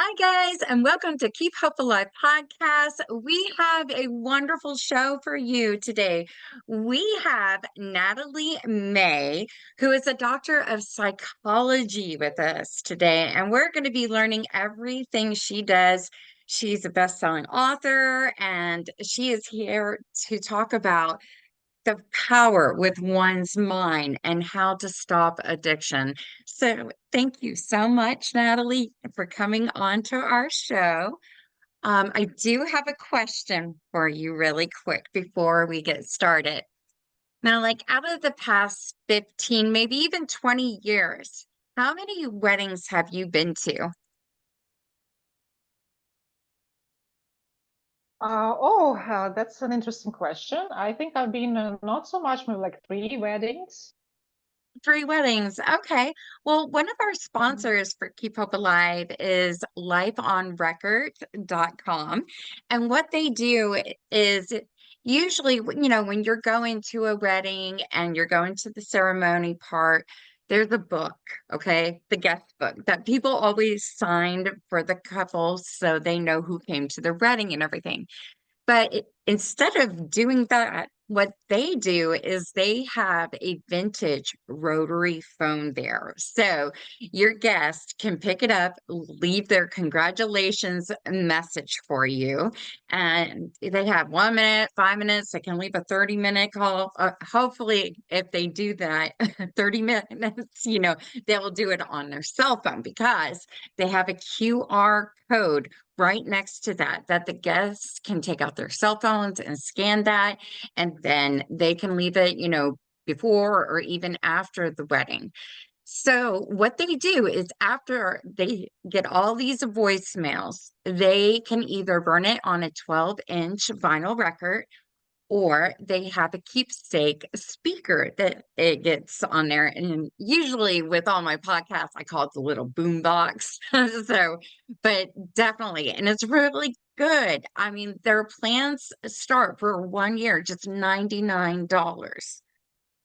Hi, guys, and welcome to Keep Hope Alive podcast. We have a wonderful show for you today. We have Natali Mei, who is a doctor of psychology with us today, and we're going to be learning everything she does. She's a best-selling author, and she is here to talk about the power with one's mind and how to stop addiction. So, thank you so much, Natali, for coming on to our show. I do have a question for you, really quick, before we get started. Now, like out of the past 15, maybe even 20 years, how many weddings have you been to? That's an interesting question. I think I've been not so much, maybe like three weddings. Three weddings. Okay. Well, one of our Mhm. sponsors for Keep Hope Alive is lifeonrecord.com. And what they do is usually, when you're going to a wedding and you're going to the ceremony part, there's a book, okay? The guest book that people always signed for the couples so they know who came to the wedding and everything. But instead of doing that, what they do is they have a vintage rotary phone there. So your guest can pick it up, leave their congratulations message for you. And they have 1 minute, 5 minutes. They can leave a 30-minute call. Hopefully, if they do that, 30 minutes, they'll do it on their cell phone because they have a QR code right next to that the guests can take out their cell phones and scan that, and then they can leave it, before or even after the wedding. So what they do is after they get all these voicemails, they can either burn it on a 12-inch vinyl record, or they have a keepsake speaker that it gets on there. And usually with all my podcasts, I call it the little boom box. So, but definitely, and it's really good. I mean, their plans start for 1 year, just $99.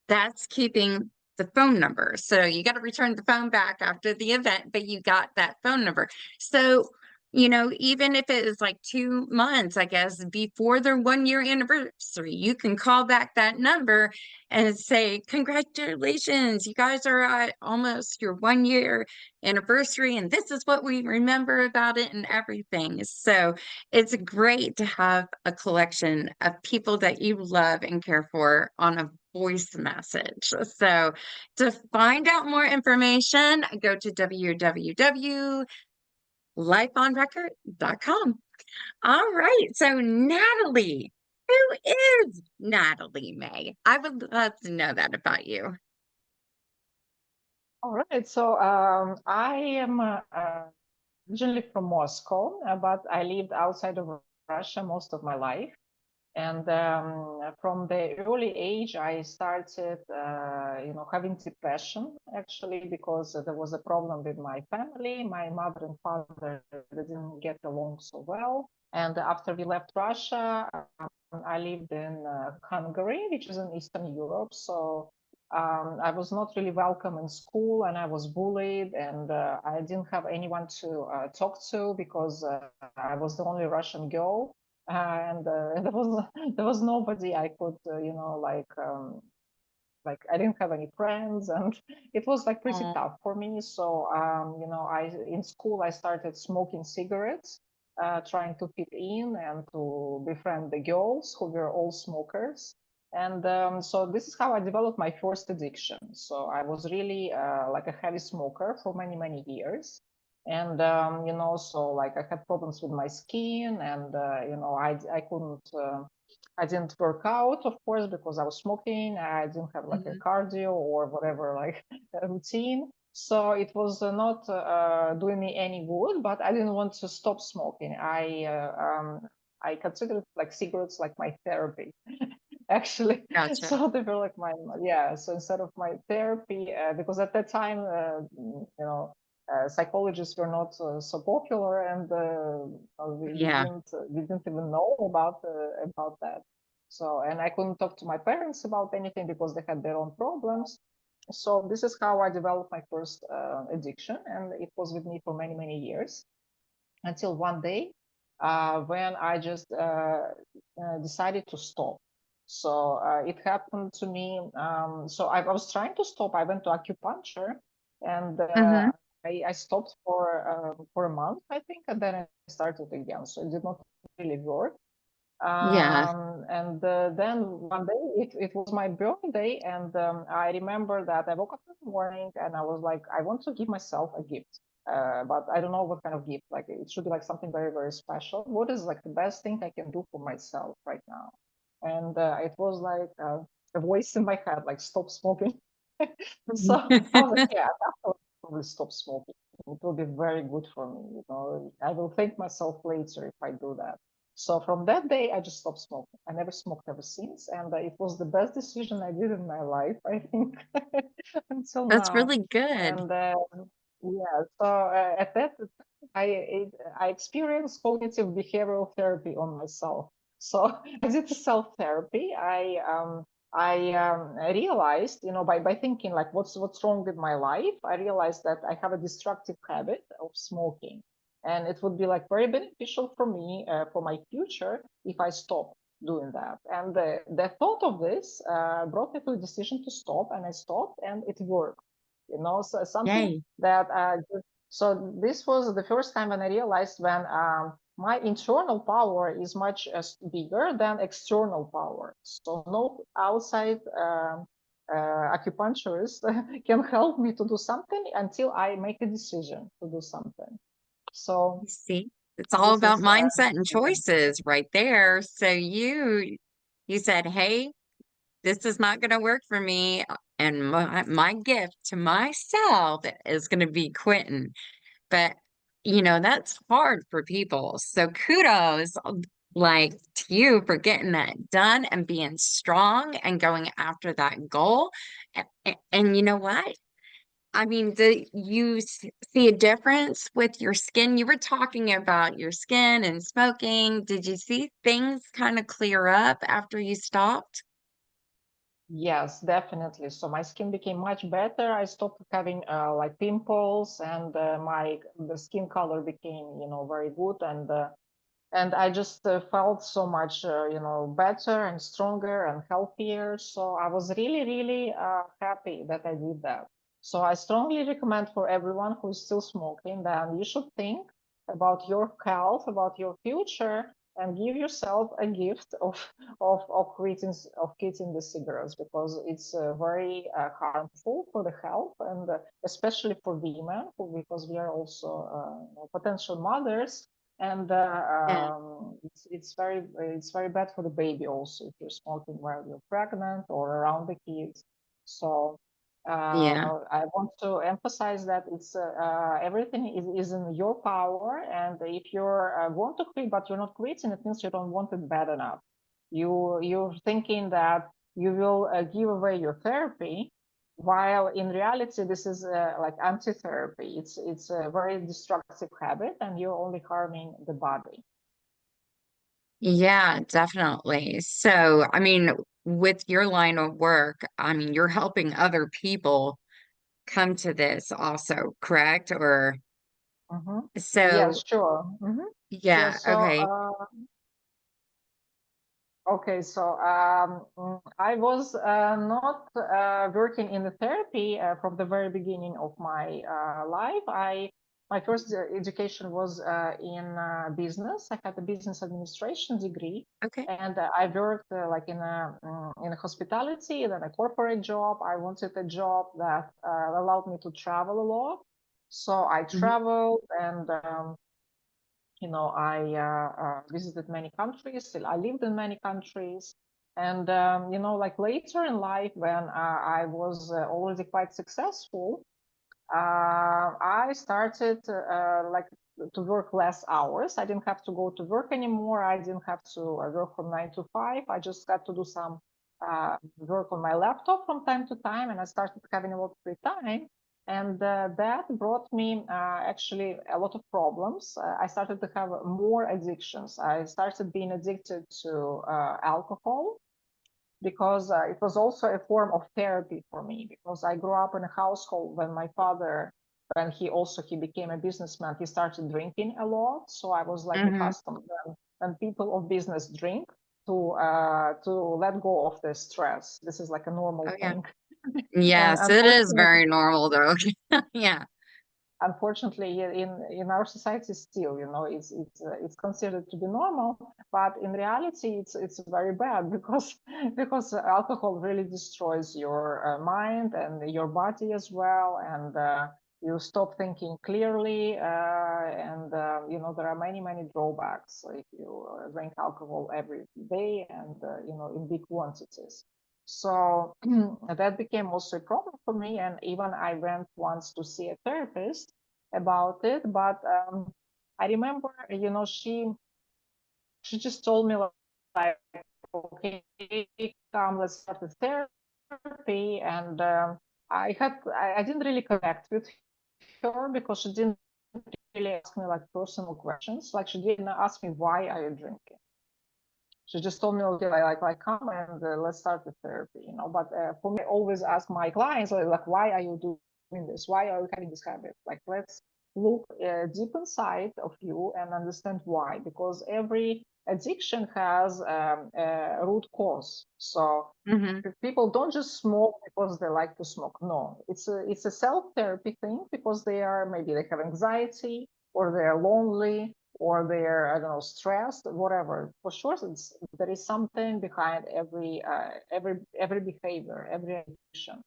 That's keeping the phone number. So you got to return the phone back after the event, but you got that phone number. So, even if it is like 2 months, I guess, before their 1 year anniversary, you can call back that number and say, congratulations, you guys are at almost your 1 year anniversary, and this is what we remember about it and everything. So it's great to have a collection of people that you love and care for on a voice message. So to find out more information, go to www.lifeonrecord.com. All right. So Natali, who is Natali May? I would love to know that about you. All right. I am originally from Moscow, but I lived outside of Russia most of my life. And from the early age, I started, having depression actually because there was a problem with my family. My mother and father didn't get along so well. And after we left Russia, I lived in Hungary, which is in Eastern Europe. I was not really welcome in school, and I was bullied, and I didn't have anyone to talk to because I was the only Russian girl, and there was nobody I could, like I didn't have any friends, and it was like pretty Oh, tough for me. I in school I started smoking cigarettes, trying to fit in and to befriend the girls who were all smokers. And so this is how I developed my first addiction. So I was really like a heavy smoker for many, many years. And so like I had problems with my skin, and I couldn't I didn't work out, of course, because I was smoking. I didn't have like a mhm. cardio or whatever, like a routine. So it was not doing me any good, but I didn't want to stop smoking. I considered like cigarettes like my therapy, actually. Gotcha. So they were like yeah. So instead of my therapy, because at that time, psychologists were not so popular, and Yeah. we didn't even know about that. So, and I couldn't talk to my parents about anything because they had their own problems. So this is how I developed my first addiction, and it was with me for many, many years. until one day when I just decided to stop. So it happened to me. So I was trying to stop. I went to acupuncture, and Mm-hmm. I stopped for a month, I think, and then I started again. So it did not really work. Yeah, And then one day it was my birthday, and I remember that I woke up in the morning and I was like, I want to give myself a gift. But I don't know what kind of gift. Like it should be like something very, very special. What is like the best thing I can do for myself right now? And it was like a voice in my head, like stop smoking. So I was like, yeah, I'll probably stop smoking. It will be very good for me. You know, I will thank myself later if I do that. So from that day, I just stopped smoking. I never smoked ever since, and it was the best decision I did in my life, I think, until that's now. really good. And yeah, so at that, I it, I experienced cognitive behavioral therapy on myself. So I did self therapy. I realized, you know, by thinking like, what's wrong with my life? I realized that I have a destructive habit of smoking, and it would be like very beneficial for me for my future if I stop doing that. And the thought of this brought me to the decision to stop, and I stopped, and it worked. You know, so something Yay. that so this was the first time when I realized when my internal power is much bigger than external power. So no outside acupuncturist can help me to do something until I make a decision to do something. So You see, it's all this about is mindset and yeah. choices right there. So you said, "Hey, this is not going to work for me, and my gift to myself is going to be quitting." But that's hard for people. So kudos, like to you for getting that done and being strong and going after that goal. And you know what? I mean, do you see a difference with your skin? You were talking about your skin and smoking. Did you see things kind of clear up after you stopped? Yes, definitely. So my skin became much better. I stopped having like pimples, and my the skin color became, you know, very good, and I just felt so much, you know, better and stronger and healthier. So I was really, really happy that I did that. So I strongly recommend for everyone who is still smoking that you should think about your health, about your future, and give yourself a gift of quitting the cigarettes, because it's very harmful for the health, and especially for women, because we are also potential mothers, and Yeah. it's very bad for the baby also if you're smoking while you're pregnant or around the kids. So Yeah. I want to emphasize that it's everything is in your power, and if you're want to quit but you're not quitting, it means you don't want it bad enough. You're thinking that you will give away your therapy, while in reality this is like anti-therapy. It's a very destructive habit, and you're only harming the body. Yeah, definitely. So, I mean, with your line of work, I mean, you're helping other people come to this also, correct? Or Hmm. so, Yes, sure. Yeah, yeah, so okay. okay, so I was not working in the therapy from the very beginning of my life. My first education was in business. I had a business administration degree, Okay. and I worked like in a hospitality, then a corporate job. I wanted a job that allowed me to travel a lot, so I Mhm. traveled, and you know, I visited many countries. Still, I lived in many countries, and you know, like later in life, when I was already quite successful, I started like to work less hours. I didn't have to go to work anymore. I didn't have to work from 9 to 5. I just got to do some work on my laptop from time to time, and I started having a lot of free time. And that brought me actually a lot of problems. I started to have more addictions. I started being addicted to alcohol, because it was also a form of therapy for me, because I grew up in a household when my father when he became a businessman, he started drinking a lot. So I was like accustomed when people of business drink to let go of the stress. This is like a normal Oh yeah. thing. And Yes, it is unfortunately, very normal though. Yeah. in our society still, it's considered to be normal, but in reality it's very bad because alcohol really destroys your mind and your body as well, and you stop thinking clearly, and there are many drawbacks if you drink alcohol every day and in big quantities. So that became also a problem for me. And even I went once to see a therapist about it. But I remember, she just told me like, okay, come, let's start the therapy. And I didn't really connect with her because she didn't really ask me like personal questions. Like she didn't ask me, why are you drinking? She just told me, okay, like come and let's start the therapy. But for me, I always ask my clients, like, why are you doing this? Why are you having this habit? Like, let's look deep inside of you and understand why. Because every addiction has a root cause. So Hmm. people don't just smoke because they like to smoke. No, it's a self-therapy thing because maybe they have anxiety or they're lonely or they're, I don't know, stressed, whatever. For sure, there is something behind every behavior, every addiction.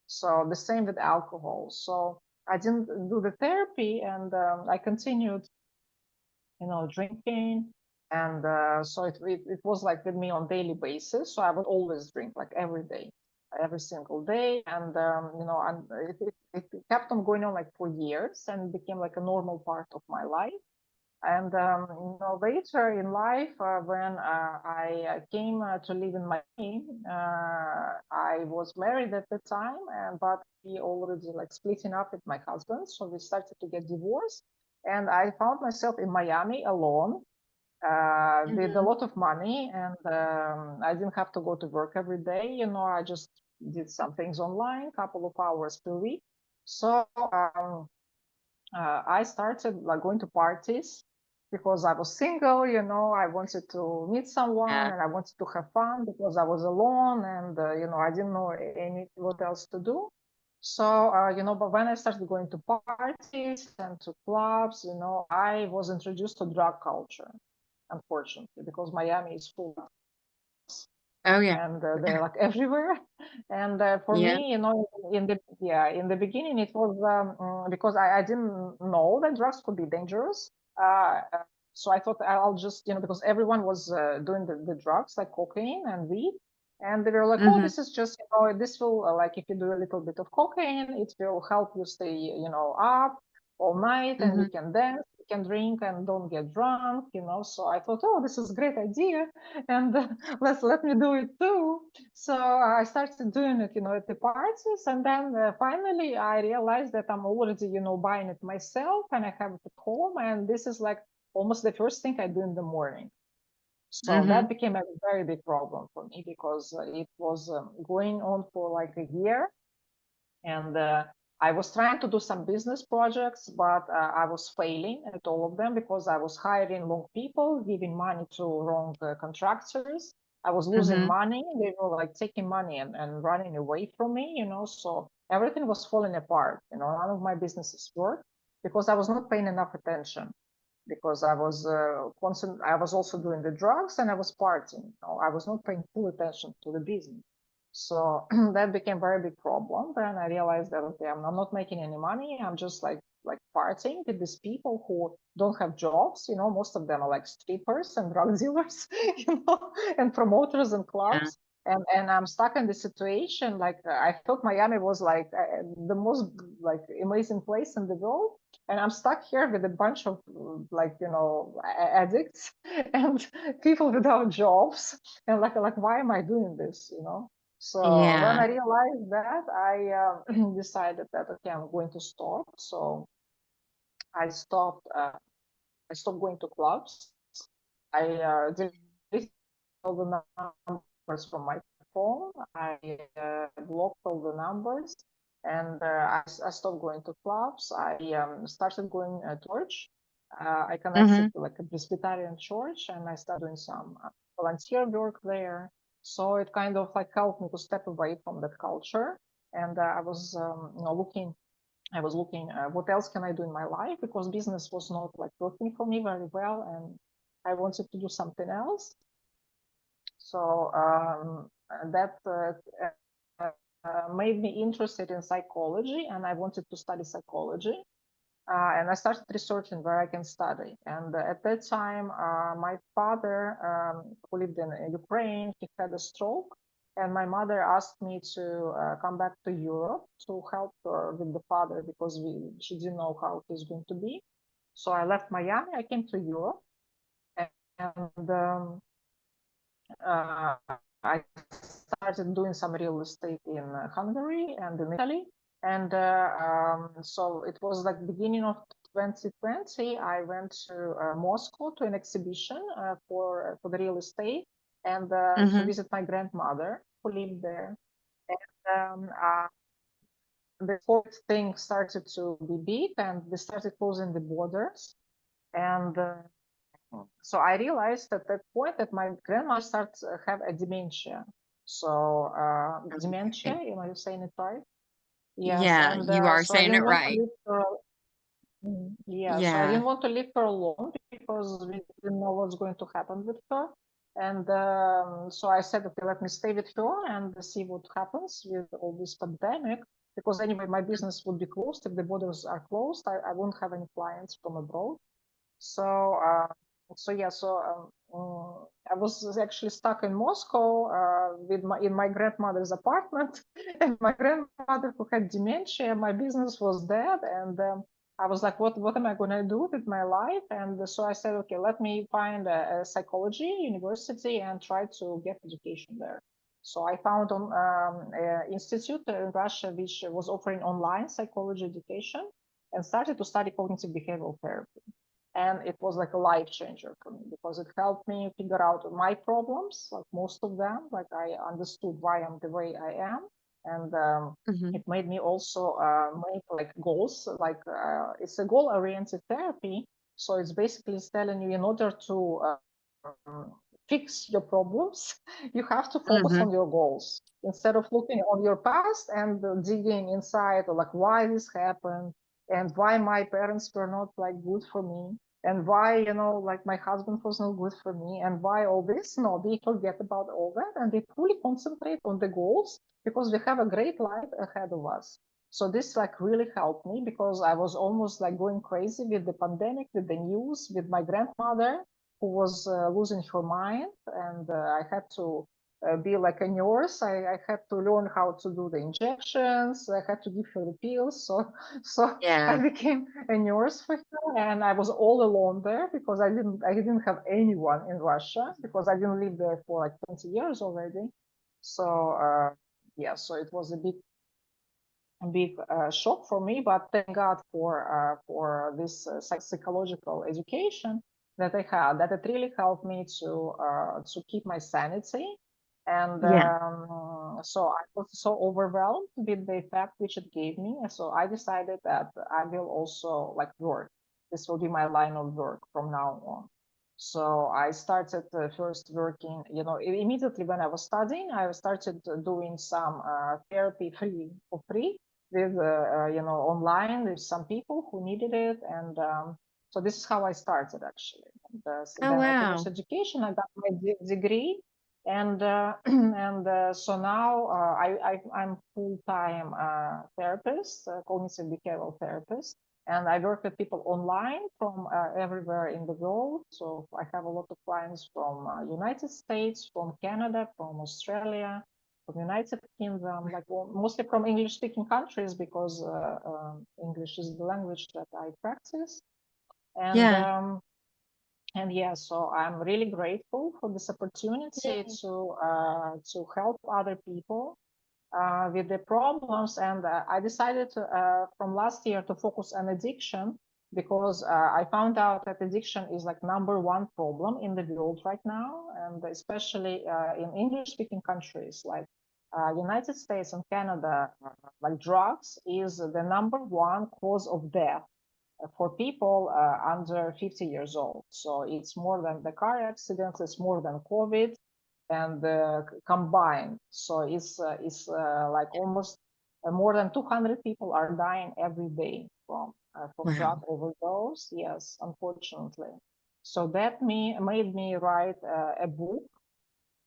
So the same with alcohol. So I didn't do the therapy, and I continued, drinking, and so it was like with me on daily basis. So I would always drink like every day, every single day, and and it kept on going on like for years, and became like a normal part of my life. And later in life, when I came to live in Miami, I was married at the time, but we already like splitting up with my husband, so we started to get divorced, and I found myself in Miami alone with a Hmm. lot of money, and I didn't have to go to work every day. I just did some things online, couple of hours per week. So I started like going to parties because I was single, I wanted to meet someone Yeah. and I wanted to have fun because I was alone and, I didn't know what else to do. So, but when I started going to parties and to clubs, I was introduced to drug culture, unfortunately, because Miami is full Oh yeah. and they're like everywhere. And for Yeah. me, in the beginning, it was because I didn't know that drugs could be dangerous. So I thought I'll just, because everyone was doing the drugs like cocaine and weed. And they were like, oh, Hmm. this is just, this will, like, if you do a little bit of cocaine, it will help you stay, up all night and you Hmm. can dance, you can drink and don't get drunk, So I thought, oh, this is a great idea. And let me do it too. So I started doing it, at the parties, and then finally I realized that I'm already, buying it myself, and I have it at home, and this is like almost the first thing I do in the morning. So Hmm. that became a very big problem for me because it was going on for like a year, and I was trying to do some business projects, but I was failing at all of them because I was hiring wrong people, giving money to wrong contractors. I was losing Hmm. money. They were like taking money and running away from me, so everything was falling apart. None of my businesses worked because I was not paying enough attention because I was constant. I was also doing the drugs and I was partying. I was not paying full attention to the business. So that became a very big problem. Then I realized that okay, I'm not making any money. I'm just like partying with these people who don't have jobs. Most of them are like strippers and drug dealers, and promoters and Yeah. clubs. And I'm stuck in this situation. Like I thought Miami was like the most like amazing place in the world, and I'm stuck here with a bunch of like addicts and people without jobs, and like why am I doing this? So when Yeah. I realized that, I decided that okay, I'm going to stop. So I stopped. I stopped going to clubs. I deleted all the numbers from my phone. I blocked all the numbers, And I stopped going to clubs. I started going to church. I connected Mm-hmm. to like a Presbyterian church, and I started doing some volunteer work there. So it kind of like helped me to step away from that culture. And I was, looking. I was looking what else can I do in my life, because business was not like working for me very well, and I wanted to do something else. So that made me interested in psychology, and I wanted to study psychology. And I started researching where I can study. And at that time, my father, who lived in Ukraine, he had a stroke. And my mother asked me to come back to Europe to help her with the father, because she didn't know how he's going to be. So I left Miami, I came to Europe, and uh, I started doing some real estate in Hungary and in Italy. And so it was like beginning of 2020. I went to Moscow to an exhibition for the real estate, and to Mm-hmm. visit my grandmother who lived there. And the whole thing started to be big, and they started closing the borders. And so I realized at that point that my grandma starts have a dementia. So dementia, Okay. you're saying it right? Yes, Yeah, and you are so I saying didn't it want to right. leave her. Yeah, so I Yeah. didn't want to leave her alone, because we didn't know what's going to happen with her. And so I said, okay, let me stay with her and see what happens with all this pandemic. Because anyway, my business would be closed if the borders are closed. I won't have any clients from abroad. So, I was actually stuck in Moscow with in my grandmother's apartment, and my grandmother who had dementia. My business was dead, and I was like, "What am I going to do with my life?" And so I said, "Okay, let me find a psychology university and try to get education there." So I found an institute in Russia which was offering online psychology education, and started to study cognitive behavioral therapy. And it was like a life changer for me, because it helped me figure out my problems, like most of them. Like I understood why I'm the way I am. And Mm-hmm. it made me also make like goals. Like it's a goal oriented therapy. So it's basically telling you, in order to fix your problems, you have to focus Mm-hmm. on your goals instead of looking on your past and digging inside, or like why this happened, and why my parents were not like good for me, and why, like my husband was not good for me, and why all this. No, they forget about all that, and they fully concentrate on the goals, because we have a great life ahead of us. So this like really helped me, because I was almost like going crazy with the pandemic, with the news, with my grandmother who was losing her mind. And I had to be like a nurse. I had to learn how to do the injections. I had to give her the pills. So I Yeah. became a nurse for her, and I was all alone there, because I didn't have anyone in Russia, because I didn't live there for like 20 years already. So yeah, so it was a big shock for me, but thank God for this psychological education that I had, that it really helped me to keep my sanity. And Yeah. so I was so overwhelmed with the effect which it gave me. And so I decided that I will also like work. This will be my line of work from now on. So I started first working, immediately when I was studying. I started doing some therapy for free with, online with some people who needed it. And so this is how I started actually. And, so Oh, then I finished wow. education. I got my degree, and and so now I'm full-time therapist, cognitive behavioral therapist, and I work with people online from everywhere in the world. So I have a lot of clients from United States, from Canada, from Australia, from United Kingdom, like mostly from English-speaking countries, because English is the language that I practice. And Yeah. um, and yeah, so I'm really grateful for this opportunity Yeah. to help other people with the problems. And I decided from last year to focus on addiction, because I found out that addiction is like number one problem in the world right now, and especially in English speaking countries. Like United States and Canada, like drugs, is the #1 cause of death for people under 50 years old. So it's more than the car accidents, it's more than COVID and combined. So it's like almost more than 200 people are dying every day from Wow. drug overdose. Yes, unfortunately. So that made me write a book,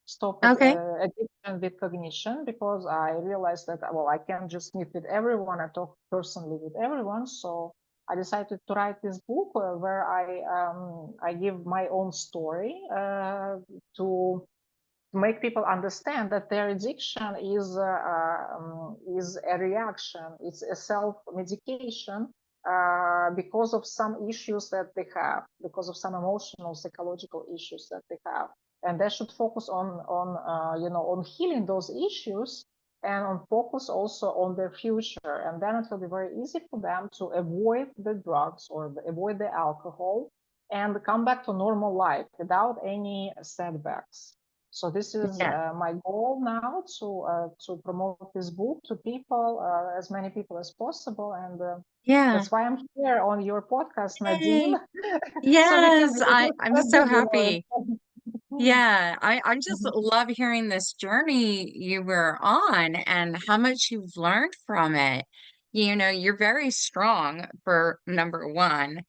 Stop Okay. Addiction with Cognition, because I realized that, well, I can't just meet with everyone and talk personally with everyone. So I decided to write this book where I give my own story to make people understand that their addiction is a reaction, it's a self-medication because of some issues that they have, because of some emotional, psychological issues that they have, and they should focus on healing those issues and on focus also on their future, and then it will be very easy for them to avoid the drugs or avoid the alcohol and come back to normal life without any setbacks. So this is Yeah. my goal now to promote this book to people, as many people as possible, and Yeah. that's why I'm here on your podcast, Nadine, Yay. so we can Yes, I'm so spread the happy. knowledge. Yeah, I just love hearing this journey you were on and how much you've learned from it. You know, you're very strong for #1,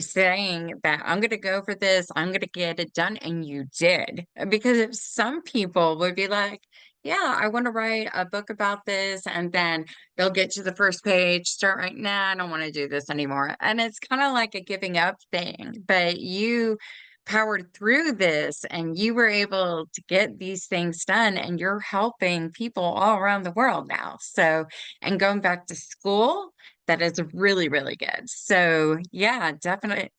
saying that I'm going to go for this, I'm going to get it done. And you did. Because if some people would be like, yeah, I want to write a book about this. And then they'll get to the first page, start writing, nah, I don't want to do this anymore. And it's kind of like a giving up thing. But you powered through this and you were able to get these things done. And you're helping people all around the world now. So, and going back to school, that is really, really good. So yeah, definitely.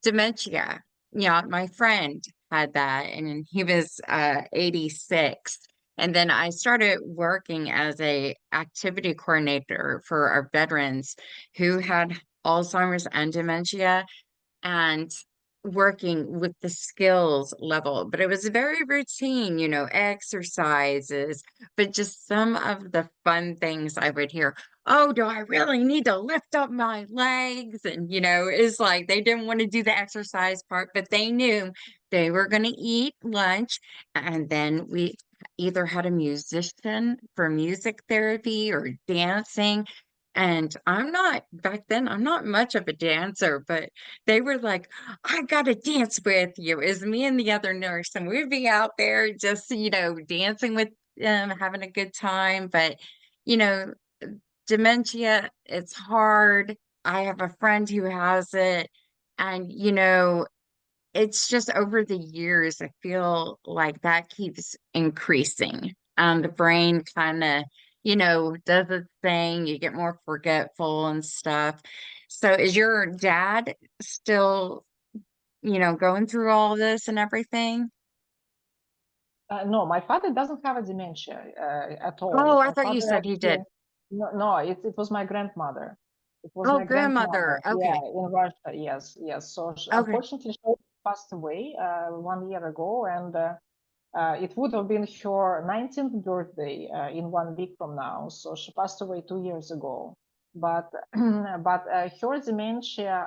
Dementia. Yeah, my friend had that and he was 86. And then I started working as a activity coordinator for our veterans who had Alzheimer's and dementia and working with the skills level, but it was very routine, exercises, but just some of the fun things I would hear. Oh, do I really need to lift up my legs? And, it's like they didn't want to do the exercise part, but they knew they were going to eat lunch. And then we either had a musician for music therapy or dancing. And back then, I'm not much of a dancer, but they were like, I gotta dance with you. It's me and the other nurse, and we'd be out there just, dancing with them, having a good time. But, you know, dementia, it's hard. I have a friend who has it, and it's just over the years, I feel like that keeps increasing. The brain kind of, does its thing. You get more forgetful and stuff. So is your dad still, going through all this and everything? No, my father doesn't have a dementia at Oh, all. I My thought you father said he actually, did. no, it was my grandmother. It was Oh, my grandmother. grandmother. Yeah, Okay. in Russia. Yes, yes. So Okay. unfortunately, she passed away 1 year ago, and it would have been her 19th birthday in 1 week from now. So she passed away 2 years ago. But her dementia,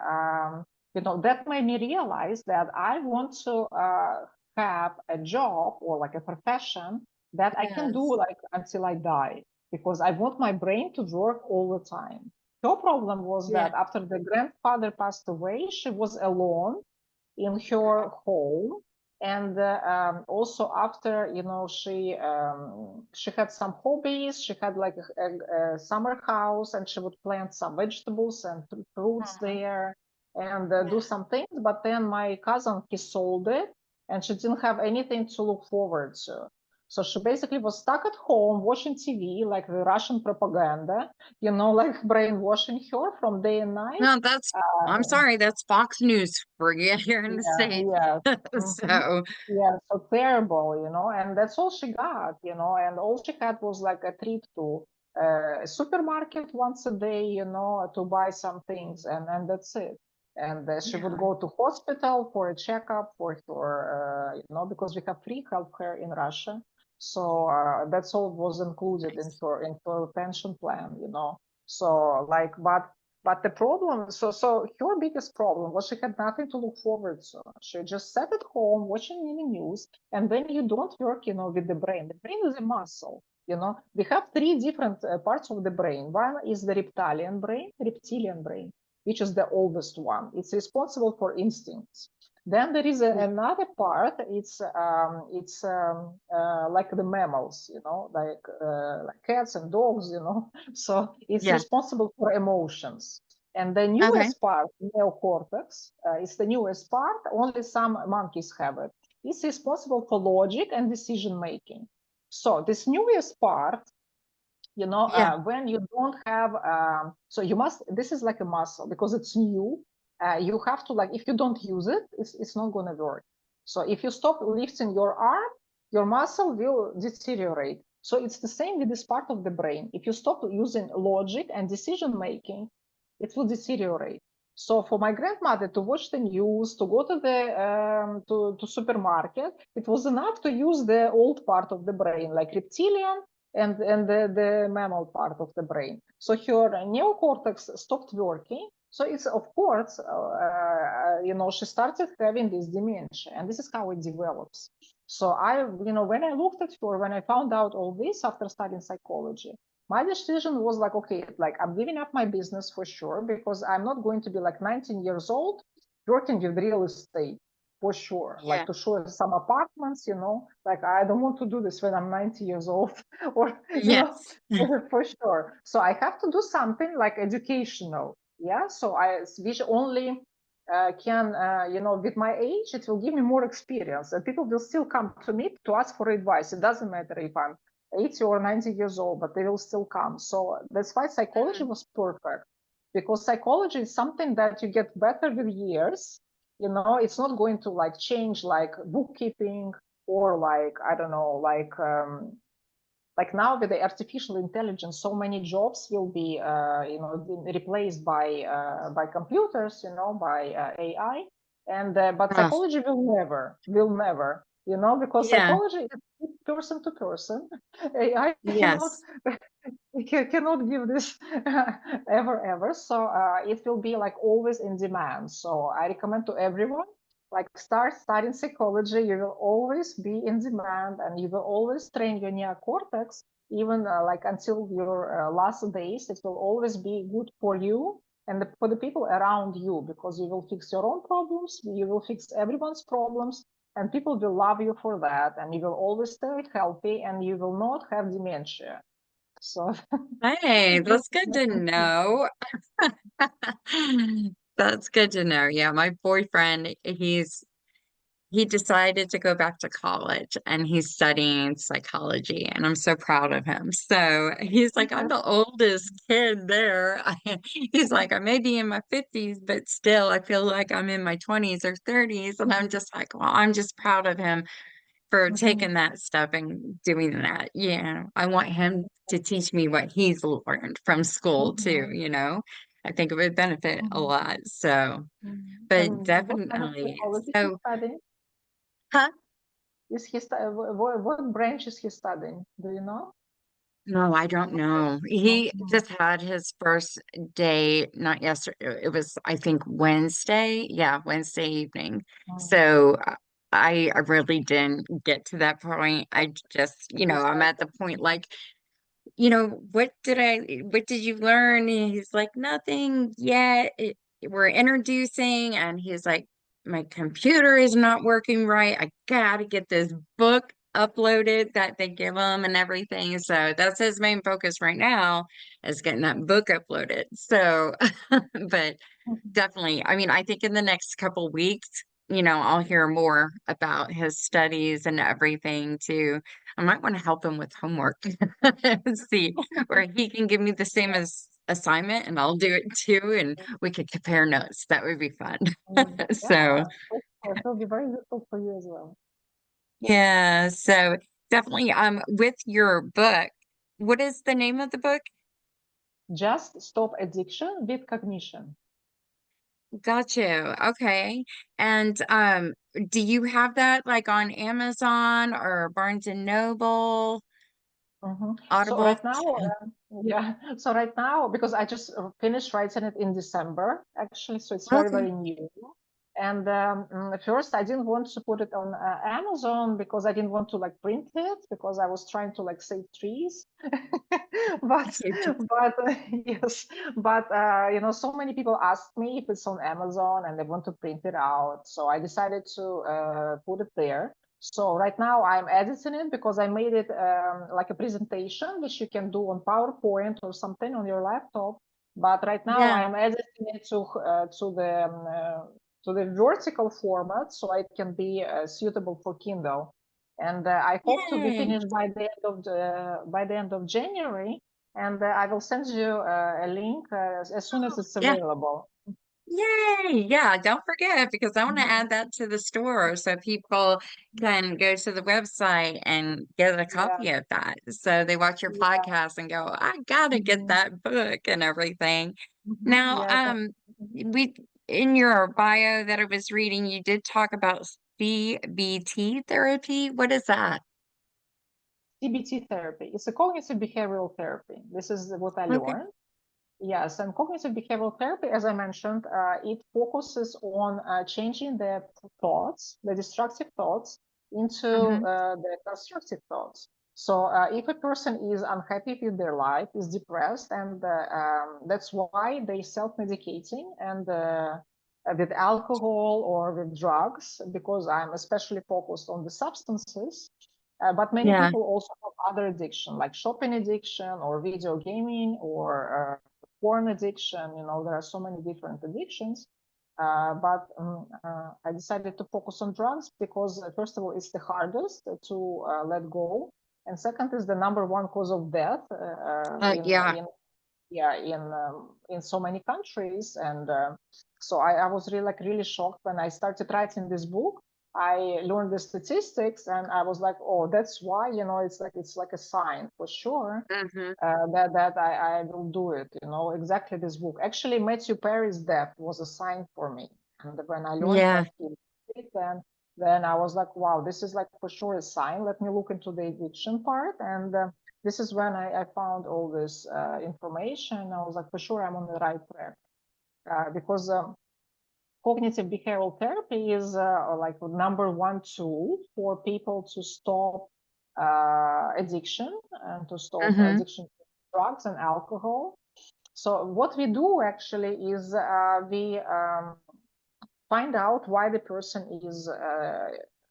that made me realize that I want to have a job or like a profession that I can Yes. do like until I die, because I want my brain to work all the time. Her problem was Yeah. that after the grandfather passed away, she was alone in her home, and also after, she had some hobbies. She had like a summer house, and she would plant some vegetables and fruits Mhm. there, and do Yeah. some things. But then my cousin, he sold it, and she didn't have anything to look forward to. So she basically was stuck at home watching TV, like the Russian propaganda, like brainwashing her from day and night. No, I'm uh, sorry, that's Fox News for you here in the yeah, States. yeah. Mhm. So, Yeah, so terrible, and that's all she got, and all she had was like a trip to a supermarket once a day, to buy some things, and that's it. And she would yeah. go to hospital for a checkup for her, because we have free healthcare in Russia. So that's all was included Nice. in her pension plan, you know. So like, but the problem, so her biggest problem was she had nothing to look forward to. She just sat at home watching mini news, and then you don't work, you know, with the brain. The brain is a muscle, you know. We have three different parts of the brain. One is the reptilian brain, which is the oldest one. It's responsible for instincts. Then there is another part. It's like the mammals, you know, like cats and dogs, you know. So it's Yeah. responsible for emotions. And the Okay. newest part, neocortex, is the newest part. Only some monkeys have it. It's responsible for logic and decision making. So this newest part, you know, Yeah. when you don't have, so you must, this is like a muscle because it's new. You have to, like, if you don't use it, it's not going to work. So if you stop lifting your arm, your muscle will deteriorate. So it's the same with this part of the brain. If you stop using logic and decision making, it will deteriorate. So for my grandmother to watch the news, to go to the to supermarket, it was enough to use the old part of the brain, like reptilian and the mammal part of the brain. So her neocortex stopped working. So it's, of course, you know, she started having this dementia, and this is how it develops. So you know, when I looked at her, when I found out all this after studying psychology, my decision was like, okay, like I'm giving up my business for sure, because I'm not going to be like 19 years old working with real estate for sure, like Yeah. to show some apartments, you know, like I don't want to do this when I'm 90 years old or, you know, Yes. for sure. So I have to do something like educational. Yeah. So which only can, you know, with my age, it will give me more experience, and people will still come to me to ask for advice. It doesn't matter if I'm 80 or 90 years old, but they will still come. So that's why psychology Mm. was perfect, because psychology is something that you get better with years. You know, it's not going to like change like bookkeeping or like, I don't know, like now with the artificial intelligence, so many jobs will be you know, replaced by computers, you know, by AI, and but Oh, psychology will never, you know, because yeah. psychology is person to person. AI cannot Yes. cannot give this ever. So it will be like always in demand. So I recommend to everyone, like, start studying psychology. You will always be in demand, and you will always train your neocortex, even like until your last days. It will always be good for you and for the people around you, because you will fix your own problems, you will fix everyone's problems, and people will love you for that, and you will always stay healthy, and you will not have dementia. So Hey, that's good to know. That's good to know. Yeah, my boyfriend, he decided to go back to college and he's studying psychology, and I'm so proud of him. So he's like, I'm the oldest kid there. He's like, I may be in my 50s, but still I feel like I'm in my 20s or 30s. And I'm just like, well, I'm just proud of him for taking that step and doing that. Yeah, I want him to teach me what he's learned from school too, you know. I think it would benefit a lot. So, but And what kind of definitely. psychology he's So, studying? huh? Is he what branch is he studying? Do you know? No, I don't know. He just had his first day, not yesterday. It was, I think, Wednesday. Yeah, Wednesday evening. So I really didn't get to that point. I just, I'm at the point like, what did you learn? And he's like, nothing yet. We're introducing, and he's like, my computer is not working right. I gotta get this book uploaded that they give him and everything. So that's his main focus right now, is getting that book uploaded. So, but definitely, I mean, I think in the next couple weeks, I'll hear more about his studies and everything too. I might want to help him with homework and see where he can give me the same as assignment and I'll do it too, and we could compare notes. That would be fun. So, Yeah, it will be very useful for you as well. yeah, so definitely with your book, what is the name of the book? Just stop addiction with cognition. got you. Okay. And do you have that like on Amazon or Barnes and Noble, So Audible? right now, yeah. So right now, because I just finished writing it in December, actually, so it's very, Okay. very new. And at first, I didn't want to put it on Amazon because I didn't want to like print it because I was trying to like save trees. But yes, but you know, so many people asked me if it's on Amazon and they want to print it out. So I decided to put it there. So right now I'm editing it because I made it like a presentation, which you can do on PowerPoint or something on your laptop. But right now Yeah. I'm editing it to the vertical format so it can be suitable for Kindle. And I hope to be Yay. finished by the end of January. And I will send you a link as soon as Oh, it's yeah. available. Yay. Yeah. Don't forget because I want to Mhm. add that to the store so people can go to the website and get a Yeah, copy of that. So they watch your yeah. podcast and go, I gotta get Mhm. that book and everything. Mhm. Now, Yeah, we in your bio that I was reading, you did talk about CBT therapy. What is that? CBT therapy. It's a cognitive behavioral therapy. This is what I Okay. learned. Yes, and cognitive behavioral therapy, as I mentioned, it focuses on changing the thoughts, the destructive thoughts, into Hmm. the constructive thoughts. So if a person is unhappy with their life, is depressed, and that's why they self-medicating and with alcohol or with drugs, because I'm especially focused on the substances. But many Yeah. people also have other addiction, like shopping addiction or video gaming or porn addiction. You know, there are so many different addictions. But I decided to focus on drugs because, first of all, it's the hardest to let go, and second is the number one cause of death Yeah. in yeah in so many countries. And so I was really like really shocked when I started writing this book. I learned the statistics and I was like, oh, that's why, you know, it's like a sign for sure Hmm. that I will do it. You know, exactly this book. Actually, Matthew Perry's death was a sign for me. And when I learned Yeah. that he did, then I was like, wow, this is like for sure a sign. Let me look into the addiction part. And this is when I found all this information. I was like, for sure, I'm on the right track because cognitive behavioral therapy is like number one tool for people to stop addiction and to stop Hmm. addiction to drugs and alcohol. So what we do actually is we find out why the person is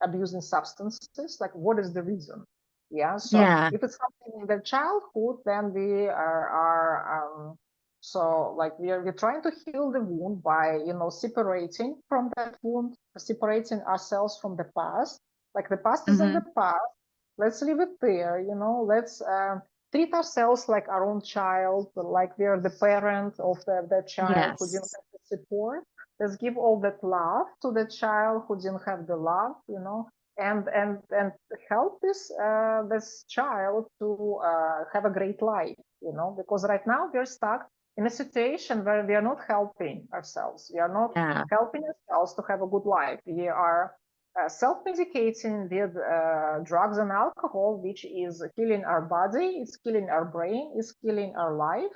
abusing substances, like what is the reason. Yeah, so Yeah. if it's something in their childhood, then we are so like we're trying to heal the wound by, you know, separating from that wound, separating ourselves from the past. Like the past is in the Hmm. past, let's leave it there, you know. Let's treat ourselves like our own child, like we are the parent of the child who didn't Yes. have the support. Let's give all that love to the child who didn't have the love, you know, and help this child to have a great life, you know, because right now we're stuck in a situation where we are not helping ourselves. We are not Yeah. helping ourselves to have a good life. We are self-medicating with drugs and alcohol, which is killing our body, it's killing our brain, it's killing our life,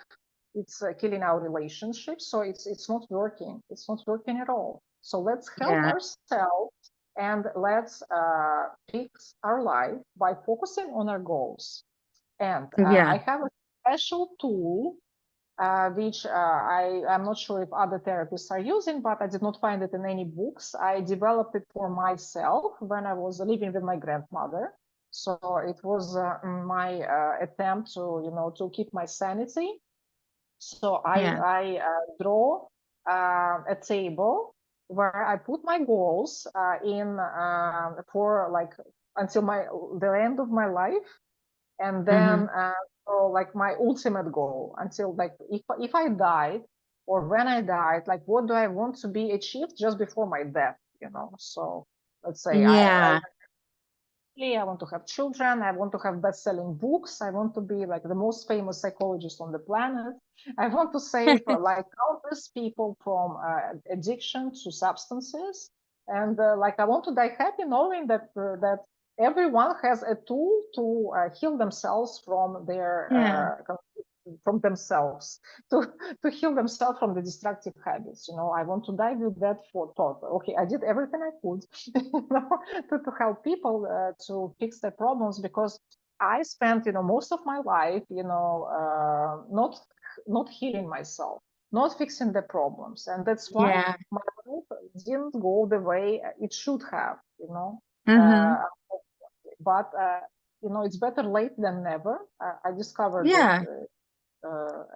it's killing our relationships. So it's not working. It's not working at all. So let's help Yeah. ourselves and let's fix our life by focusing on our goals. And Yeah. I have a special tool which I'm not sure if other therapists are using, but I did not find it in any books. I developed it for myself when I was living with my grandmother. So it was my attempt to, you know, to keep my sanity. So Yeah. I draw a table where I put my goals in for like until the end of my life, and Hmm. then so like my ultimate goal until like if I died or when I died, like what do I want to be achieved just before my death, you know. So let's say I Yeah. family, I want to have children, I want to have best-selling books, I want to be like the most famous psychologist on the planet. I want to save like countless people from addiction to substances. And like I want to die happy knowing that everyone has a tool to heal themselves Yeah. from themselves, to heal themselves from the destructive habits. I want to die with that for thought. Okay, I did everything I could to help people to fix their problems, because I spent most of my life not healing myself, not fixing the problems, and that's why Yeah. my life didn't go the way it should have. Mm-hmm. uh, but it's better late than never. I discovered it Yeah.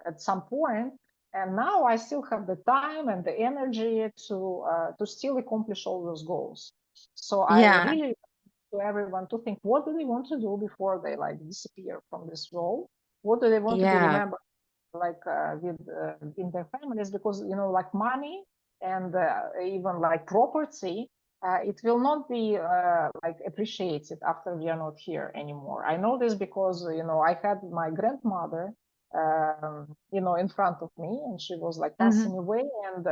at some point, and now I still have the time and the energy to still accomplish all those goals. So I Yeah. really to everyone to think, what do they want to do before they like disappear from this role? What do they want to be Yeah. remembered like with in their families? Because like money and even like property, it will not be like appreciated after we are not here anymore. I know this because I had my grandmother in front of me, and she was like Mm-hmm. passing away, and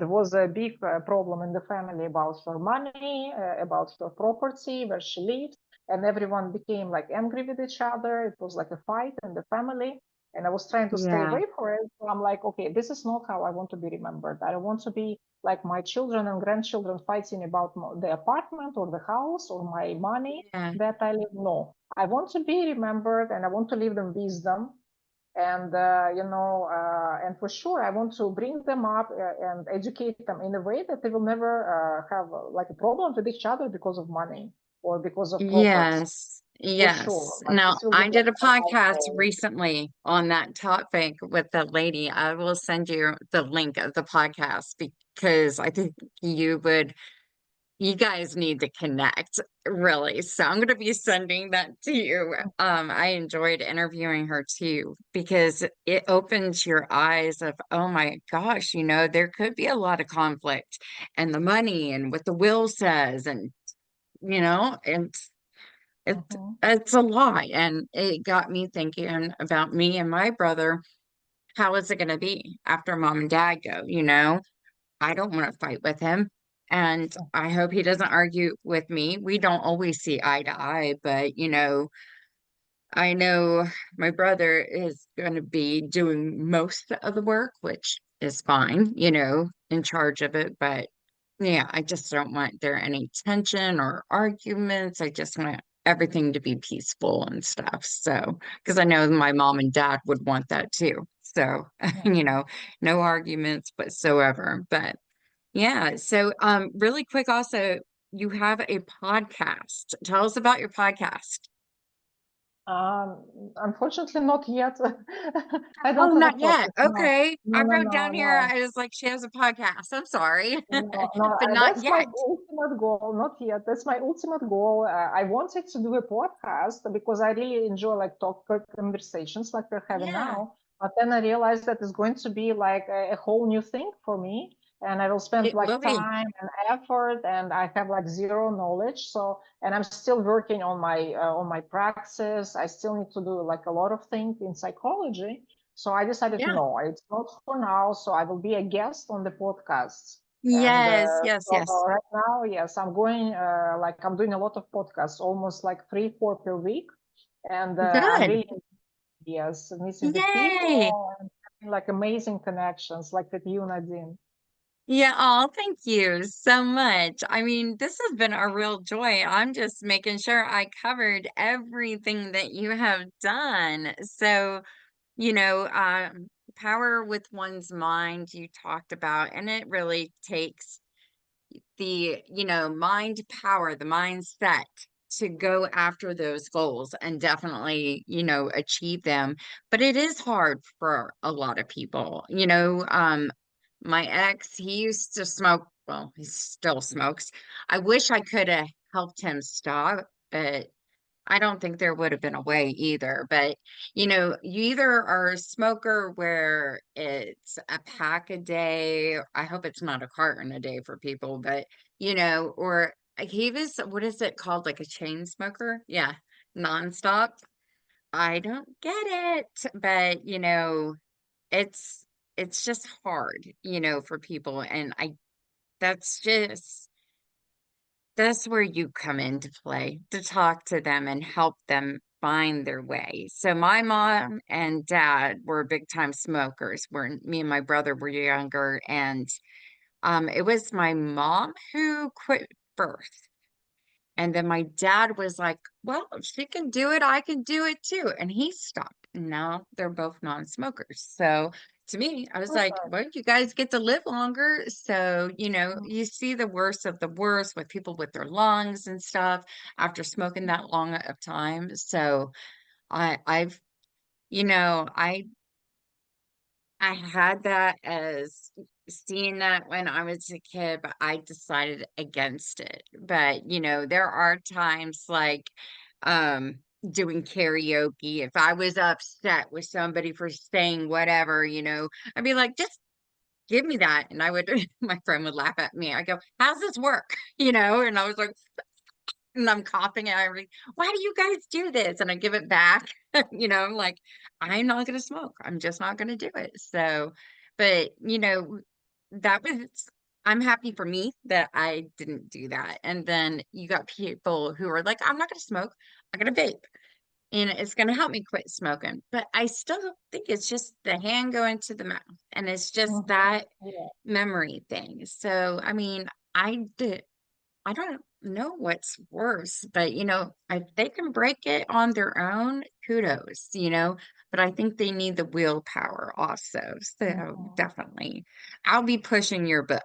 there was a big problem in the family about her money, about her property, where she lived, and everyone became like angry with each other. It was like a fight in the family, and I was trying to stay Yeah. away from it. So I'm like, okay, this is not how I want to be remembered. I don't want to be like my children and grandchildren fighting about the apartment or the house or my money Yeah. that I live. No, I want to be remembered, and I want to leave them wisdom, and and for sure I want to bring them up and educate them in a way that they will never have like a problem with each other because of money or because of property. Yes. For sure, Yes. like Now, this will be I like did a my podcast goal. recently on that topic with the lady. I will send you the link of the podcast because I think you guys need to connect, really. So I'm going to be sending that to you. I enjoyed interviewing her too because it opens your eyes of, oh my gosh, there could be a lot of conflict and the money and what the will says and it Mhm. it's a lot. And it got me thinking about me and my brother. How is it going to be after mom and dad go? I don't want to fight with him. And I hope he doesn't argue with me. We don't always see eye to eye, but I know my brother is going to be doing most of the work, which is fine, in charge of it. But yeah, I just don't want there any tension or arguments. I just want everything to be peaceful and stuff. So, because I know my mom and dad would want that too. So, Mhm. no arguments whatsoever. But yeah, so really quick also, you have a podcast. Tell us about your podcast. Unfortunately, not yet. I Oh, don't have a not yet. podcast. No, Okay. I no, no, wrote no, down here, no. I was like, she has a podcast. I'm sorry, No, no, but not that's my yet. ultimate goal. Not yet. That's my ultimate goal. I wanted to do a podcast because I really enjoy like talk conversations like we're having Yeah, now. But then I realized that it's going to be like a whole new thing for me, and I will spend it will like be. time and effort, and I have like zero knowledge. So, and I'm still working on my praxis. I still need to do like a lot of things in psychology. So I decided, Yeah. no, it's not for now. So I will be a guest on the podcast. And Yes, yes, so yes. right now, yes, I'm going like I'm doing a lot of podcasts, almost like 3, 4 per week. And I'm Good. really, yes, meeting with Yay. people and having like amazing connections like with you, Nadine. Yeah, oh, thank you so much. I mean, this has been a real joy. I'm just making sure I covered everything that you have done. So, power with one's mind you talked about, and it really takes the, mind power, the mindset to go after those goals and definitely, achieve them. But it is hard for a lot of people. My ex, he used to smoke. Well, he still smokes. I wish I could have helped him stop, but I don't think there would have been a way either. But, you either are a smoker where it's a pack a day. I hope it's not a carton a day for people, but, or he was, what is it called? Like a chain smoker? Yeah, nonstop. I don't get it, but it's it's just hard, for people, and I that's just that's where you come into play to talk to them and help them find their way. So my mom and dad were big time smokers when me and my brother were younger, and it was my mom who quit first. And then my dad was like, well, if she can do it, I can do it too. And he stopped. And now they're both non-smokers. So to me, I was like, Super. well, you guys get to live longer. So, Mm, you see the worst of the worst with people with their lungs and stuff after smoking that long of time. So I've, I had that as seeing that when I was a kid, but I decided against it. But, there are times like um doing karaoke. If I was upset with somebody for saying whatever, I'd be like, just give me that. And I would, my friend would laugh at me. I go, how's this work? And I was like, and I'm coughing and I'm like, why do you guys do this? And I give it back. I'm like, I'm not gonna smoke. I'm just not gonna do it. So, but that was I'm happy for me that I didn't do that. And then you got people who are like, I'm not gonna smoke, I'm gonna vape. And it's gonna help me quit smoking. But I still think it's just the hand going to the mouth. And it's just mhm. that Yeah. memory thing. So I mean, I don't know what's worse, but if they can break it on their own, kudos, but I think they need the willpower also. So Mhm. definitely, I'll be pushing your book.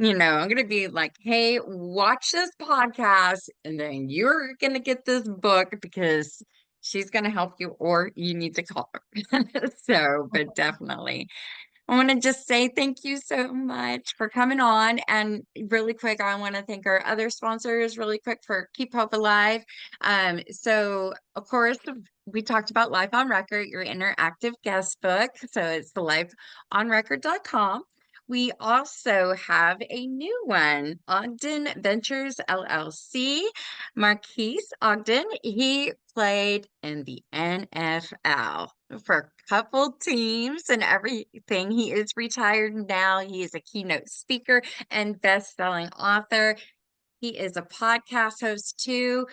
I'm going to be like, hey, watch this podcast, and then you're going to get this book because she's going to help you, or you need to call her. So, but definitely. I want to just say thank you so much for coming on. And really quick, I want to thank our other sponsors really quick for Keep Hope Alive. So, of course, we talked about Life on Record, your interactive guest book. So it's the lifeonrecord.com. We also have a new one, Ogden Ventures LLC. Marquise Ogden, he played in the NFL for a couple teams and everything. He is retired now. He is a keynote speaker and best-selling author. He is a podcast host too.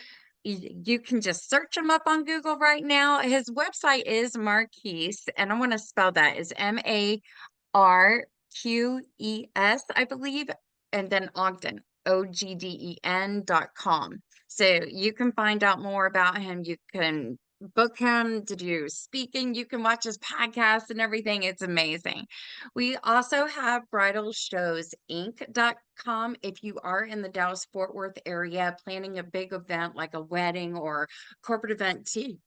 You can just search him up on Google right now. His website is Marquise, and I want to spell that is Marques, I believe, and then Ogden, OGDEN.com. So you can find out more about him. You can book him to do speaking. You can watch his podcast and everything. It's amazing. We also have bridalshowsinc.com. If you are in the Dallas Fort Worth area planning a big event like a wedding or corporate event too.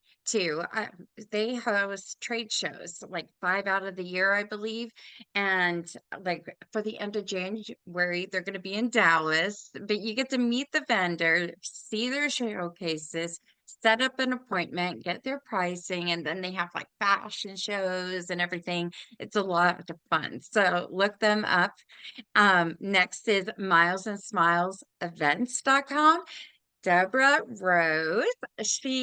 They host trade shows like 5 out of the year, I believe. And like for the end of January, they're going to be in Dallas, but you get to meet the vendor, see their showcases, set up an appointment, get their pricing, and then they have like fashion shows and everything. It's a lot of fun. So look them up. Next is milesandSmilesEvents.com. Deborah Rose,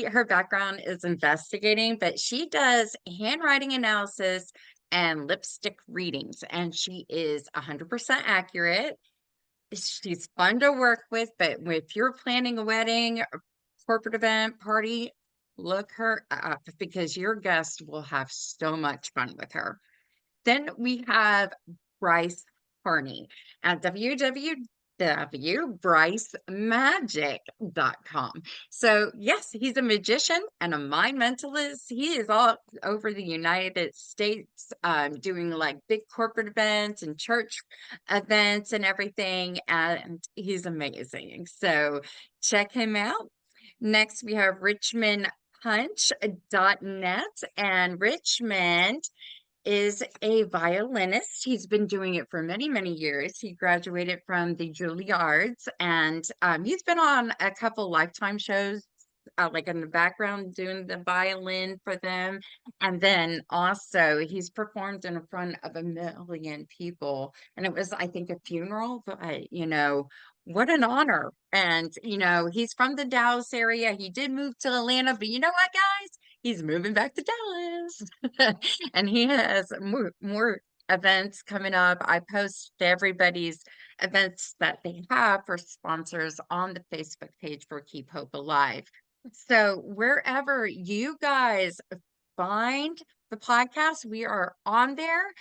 her background is investigating, but she does handwriting analysis and lipstick readings, and she is 100% accurate. She's fun to work with, but if you're planning a wedding, a corporate event, party, look her up because your guest will have so much fun with her. Then we have Bryce Harney at www.brycemagic.com. So, yes, he's a magician and a mind mentalist. He is all over the United States doing like big corporate events and church events and everything. And he's amazing. So, check him out. Next, we have richmondpunch.net, and Richmond is a violinist. He's been doing it for many, many years. He graduated from the Juilliards, and he's been on a couple Lifetime shows like in the background doing the violin for them. And then also he's performed in front of 1 million people. And it was, I think, a funeral, but what an honor. And he's from the Dallas area. He did move to Atlanta, but you know what, guys? He's moving back to Dallas. And he has more events coming up. I post everybody's events that they have for sponsors on the Facebook page for Keep Hope Alive. So wherever you guys find the podcast, we are on there.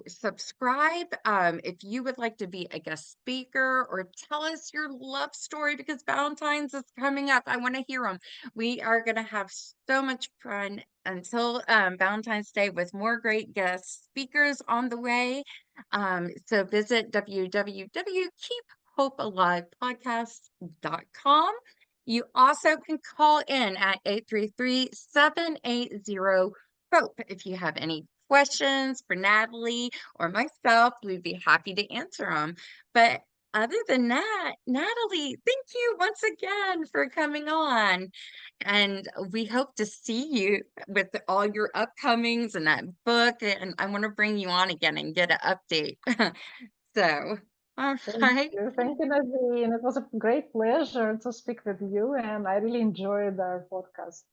Subscribe. If you would like to be a guest speaker or tell us your love story because Valentine's is coming up, I want to hear them. We are going to have so much fun until Valentine's Day with more great guest speakers on the way. So visit www.keephopealivepodcast.com. You also can call in at 833-780-HOPE if you have any questions for Natalie or myself. We'd be happy to answer them. But other than that, Natalie, thank you once again for coming on. And we hope to see you with all your upcomings and that book. And I want to bring you on again and get an update. So, all Thank right. you. Thank you, Nadine. It was a great pleasure to speak with you, and I really enjoyed our podcast.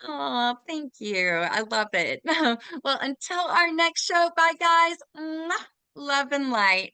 Oh, thank you. I love it. Well, until our next show, bye, guys. Mwah. Love and light.